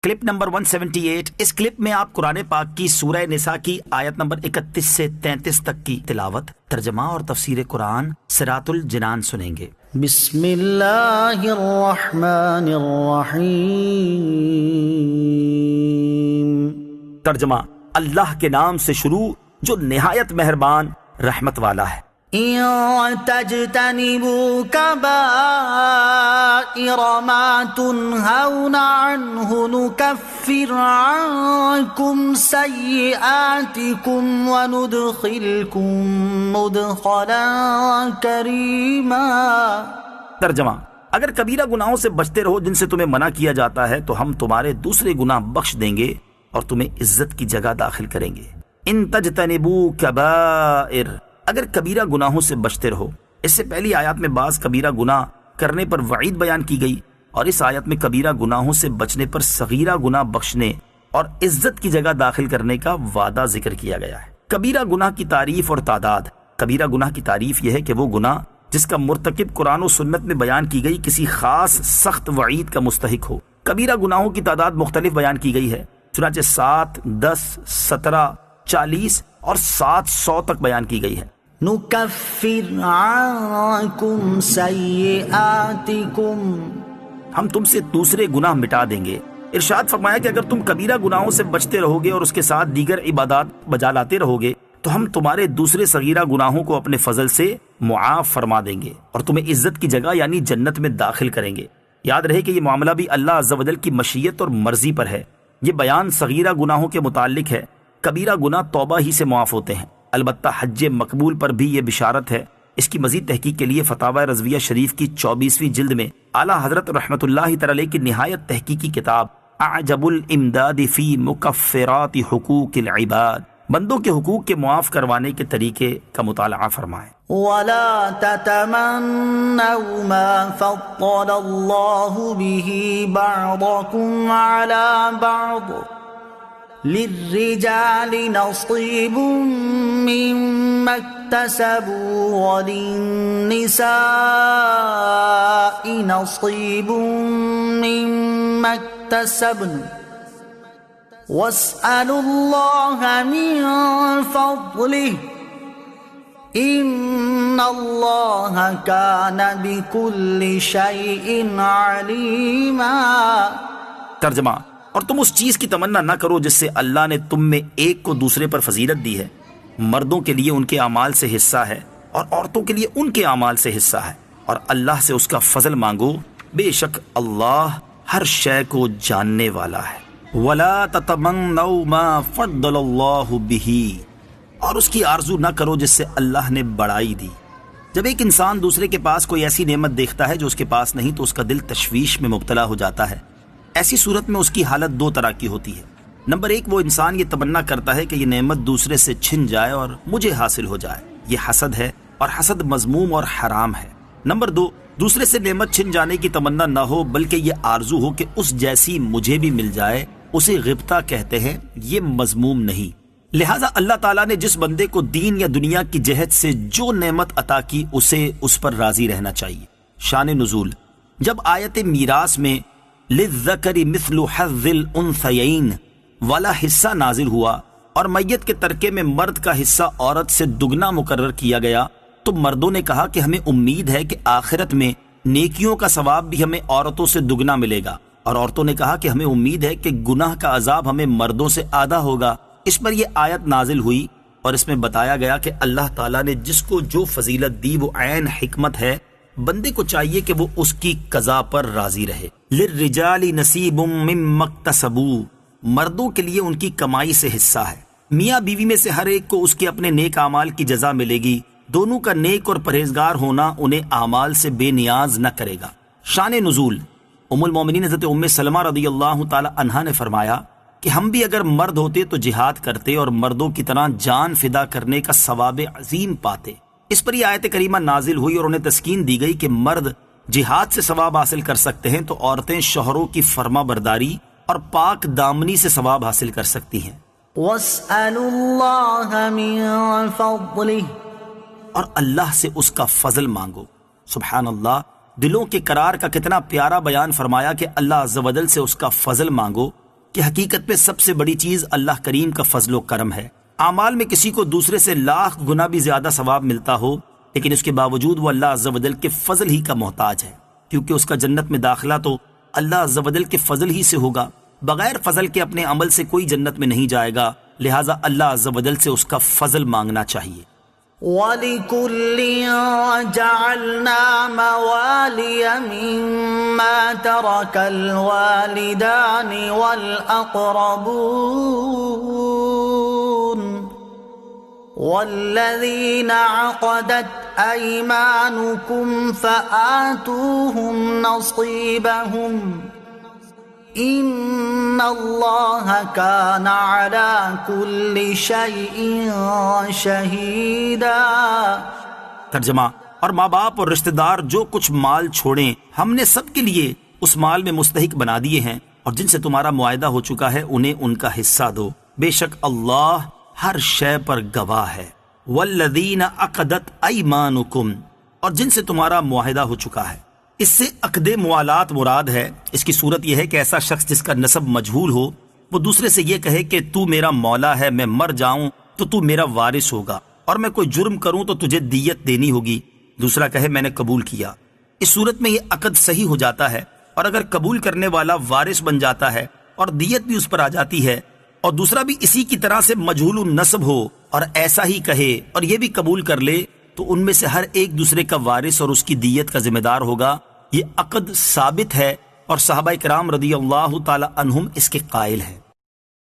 Clip number 178۔ اس clip میں آپ قرآن پاک کی سورہ نساء کی آیت نمبر 31 سے 33 تک کی تلاوت، ترجمہ اور تفسیر قرآن صراط الجنان سنیں گے۔ بسم اللہ الرحمن الرحیم۔ ترجمہ، اللہ کے نام سے شروع جو نہایت مہربان رحمت والا ہے۔ ان تجتنبوا كبائر ما تنهون عنه نكفر عنكم سيئاتكم وندخلكم مدخلا كريما۔ ترجمہ، اگر کبیرہ گناہوں سے بچتے رہو جن سے تمہیں منع کیا جاتا ہے تو ہم تمہارے دوسرے گناہ بخش دیں گے اور تمہیں عزت کی جگہ داخل کریں گے۔ ان تجتنبوا کبائر، اگر کبیرہ گناہوں سے بچتے رہو۔ اس سے پہلی آیات میں بعض کبیرہ گناہ کرنے پر وعید بیان کی گئی، اور اس آیت میں کبیرہ گناہوں سے بچنے پر صغیرہ گناہ بخشنے اور عزت کی جگہ داخل کرنے کا وعدہ ذکر کیا گیا ہے۔ کبیرہ گناہ کی تعریف اور تعداد۔ کبیرہ گناہ کی تعریف یہ ہے کہ وہ گناہ جس کا مرتکب قرآن و سنت میں بیان کی گئی کسی خاص سخت وعید کا مستحق ہو۔ کبیرہ گناہوں کی تعداد مختلف بیان کی گئی ہے، چنانچہ 7، 10، 17، 40 اور 700 تک بیان کی گئی ہے۔ نکفر عنکم سیئاتکم، ہم تم سے دوسرے گناہ مٹا دیں گے۔ ارشاد فرمایا کہ اگر تم کبیرہ گناہوں سے بچتے رہو گے اور اس کے ساتھ دیگر عبادات بجا لاتے رہو گے تو ہم تمہارے دوسرے صغیرہ گناہوں کو اپنے فضل سے معاف فرما دیں گے اور تمہیں عزت کی جگہ یعنی جنت میں داخل کریں گے۔ یاد رہے کہ یہ معاملہ بھی اللہ عز و جل کی مشیت اور مرضی پر ہے۔ یہ بیان صغیرہ گناہوں کے متعلق ہے، کبیرہ گناہ توبہ ہی سے معاف ہوتے ہیں۔ البتہ حج مقبول پر بھی یہ بشارت ہے۔ اس کی مزید تحقیق کے لیے فتاوی رضویہ شریف کی 24ویں جلد میں اعلیٰ حضرت رحمۃ اللہ تعالی علیہ کی نہایت تحقیقی کتاب اعجب الامداد فی مکفرات حقوق العباد، بندوں کے حقوق کے معاف کروانے کے طریقے کا مطالعہ فرمائیں۔ ولا تتمنوا ما فضل الله به بعضكم على بعض، للرجال نصيب مما اكتسبوا وللنساء نصيب مما اكتسبن واسألوا الله من فضله ان الله كان بكل شيء عليما۔ ترجمہ، اور تم اس چیز کی تمنا نہ کرو جس سے اللہ نے تم میں ایک کو دوسرے پر فضیلت دی ہے۔ مردوں کے لیے ان کے اعمال سے حصہ ہے اور عورتوں کے لیے ان کے اعمال سے حصہ ہے، اور اللہ سے اس کا فضل مانگو، بے شک اللہ ہر شے کو جاننے والا ہے۔ ولا تتمنوا ما فضل اللہ بہ، اور اس کی آرزو نہ کرو جس سے اللہ نے بڑائی دی۔ جب ایک انسان دوسرے کے پاس کوئی ایسی نعمت دیکھتا ہے جو اس کے پاس نہیں تو اس کا دل تشویش میں مبتلا ہو جاتا ہے۔ ایسی صورت میں اس کی حالت دو طرح کی ہوتی ہے۔ نمبر 1، وہ انسان یہ تمنا کرتا ہے کہ یہ نعمت دوسرے سے چھن جائے اور مجھے حاصل ہو جائے، یہ حسد ہے اور حسد مذموم اور حرام ہے۔ نمبر 2، دوسرے سے نعمت چھن جانے کی تمنا نہ ہو بلکہ یہ آرزو ہو کہ اس جیسی مجھے بھی مل جائے، اسے غبطہ کہتے ہیں، یہ مذموم نہیں۔ لہٰذا اللہ تعالیٰ نے جس بندے کو دین یا دنیا کی جہت سے جو نعمت عطا کی اسے اس پر راضی رہنا چاہیے۔ شان نزول، جب آیت میراث میں للذکر مثل حظ الانثیین والا حصہ نازل ہوا اور میت کے ترکے میں مرد کا حصہ عورت سے دگنا مقرر کیا گیا تو مردوں نے کہا کہ ہمیں امید ہے کہ آخرت میں نیکیوں کا ثواب بھی ہمیں عورتوں سے دگنا ملے گا، اور عورتوں نے کہا کہ ہمیں امید ہے کہ گناہ کا عذاب ہمیں مردوں سے آدھا ہوگا۔ اس پر یہ آیت نازل ہوئی اور اس میں بتایا گیا کہ اللہ تعالیٰ نے جس کو جو فضیلت دی وہ عین حکمت ہے، بندے کو چاہیے کہ وہ اس کی قضا پر راضی رہے۔ للرجال نصیب مما اکتسبوا، مردوں کے لیے ان کی کمائی سے حصہ ہے۔ میاں بیوی میں سے ہر ایک کو اس کے اپنے نیک اعمال کی جزا ملے گی، دونوں کا نیک اور پرہیزگار ہونا انہیں اعمال سے بے نیاز نہ کرے گا۔ شان نزول، ام المومنین حضرت ام سلمہ رضی اللہ تعالی عنہا نے فرمایا کہ ہم بھی اگر مرد ہوتے تو جہاد کرتے اور مردوں کی طرح جان فدا کرنے کا ثواب عظیم پاتے۔ اس پر یہ آیت کریمہ نازل ہوئی اور انہیں تسکین دی گئی کہ مرد جہاد سے ثواب حاصل کر سکتے ہیں تو عورتیں شوہروں کی فرما برداری اور پاک دامنی سے ثواب حاصل کر سکتی ہیں۔ وَاسْأَلُوا اللَّهَ مِن فَضْلِهِ، اور اللہ سے اس کا فضل مانگو۔ سبحان اللہ، دلوں کے قرار کا کتنا پیارا بیان فرمایا کہ اللہ عز و جل سے اس کا فضل مانگو، کہ حقیقت میں سب سے بڑی چیز اللہ کریم کا فضل و کرم ہے۔ اعمال میں کسی کو دوسرے سے 1,00,000 گنا بھی زیادہ ثواب ملتا ہو، لیکن اس کے باوجود وہ اللہ عز و جل کے فضل ہی کا محتاج ہے، کیونکہ اس کا جنت میں داخلہ تو اللہ عز و جل کے فضل ہی سے ہوگا۔ بغیر فضل کے اپنے عمل سے کوئی جنت میں نہیں جائے گا، لہٰذا اللہ عز و جل سے اس کا فضل مانگنا چاہیے۔ وَلِكُلٍّ جَعَلْنَا مَوَالِيَ مِمَّا تَرَكَ الْوَالِدَانِ وَالْأَقْرَبُونَ وَالَّذِينَ عَقَدَتْ أَيْمَانُكُمْ فَآتُوهُمْ نَصِيبَهُمْ إِنَّ اللَّهَ كَانَ عَلَى كُلِّ شَيْءٍ شَهِيدًا۔ ترجمہ، اور ماں باپ اور رشتہ دار جو کچھ مال چھوڑیں ہم نے سب کے لیے اس مال میں مستحق بنا دیے ہیں، اور جن سے تمہارا معاہدہ ہو چکا ہے انہیں ان کا حصہ دو، بے شک اللہ ہر شے پر گواہ ہے۔ والذین عقدت ایمانکم، اور جن سے تمہارا معاہدہ ہو چکا ہے۔ اس سے عقد موالات مراد ہے۔ اس کی صورت یہ ہے کہ ایسا شخص جس کا نسب مجہول ہو وہ دوسرے سے یہ کہے کہ تو میرا مولا ہے، میں مر جاؤں تو تو میرا وارث ہوگا، اور میں کوئی جرم کروں تو تجھے دیت دینی ہوگی۔ دوسرا کہے میں نے قبول کیا۔ اس صورت میں یہ عقد صحیح ہو جاتا ہے، اور اگر قبول کرنے والا وارث بن جاتا ہے اور دیت بھی اس پر آ جاتی ہے، اور دوسرا بھی اسی کی طرح سے مجہول النسب ہو اور ایسا ہی کہے اور یہ بھی قبول کر لے، تو ان میں سے ہر ایک دوسرے کا وارث اور اس کی دیت کا ذمہ دار ہوگا۔ یہ عقد ثابت ہے، اور صحابہ کرام رضی اللہ تعالی عنہم اس کے قائل ہیں۔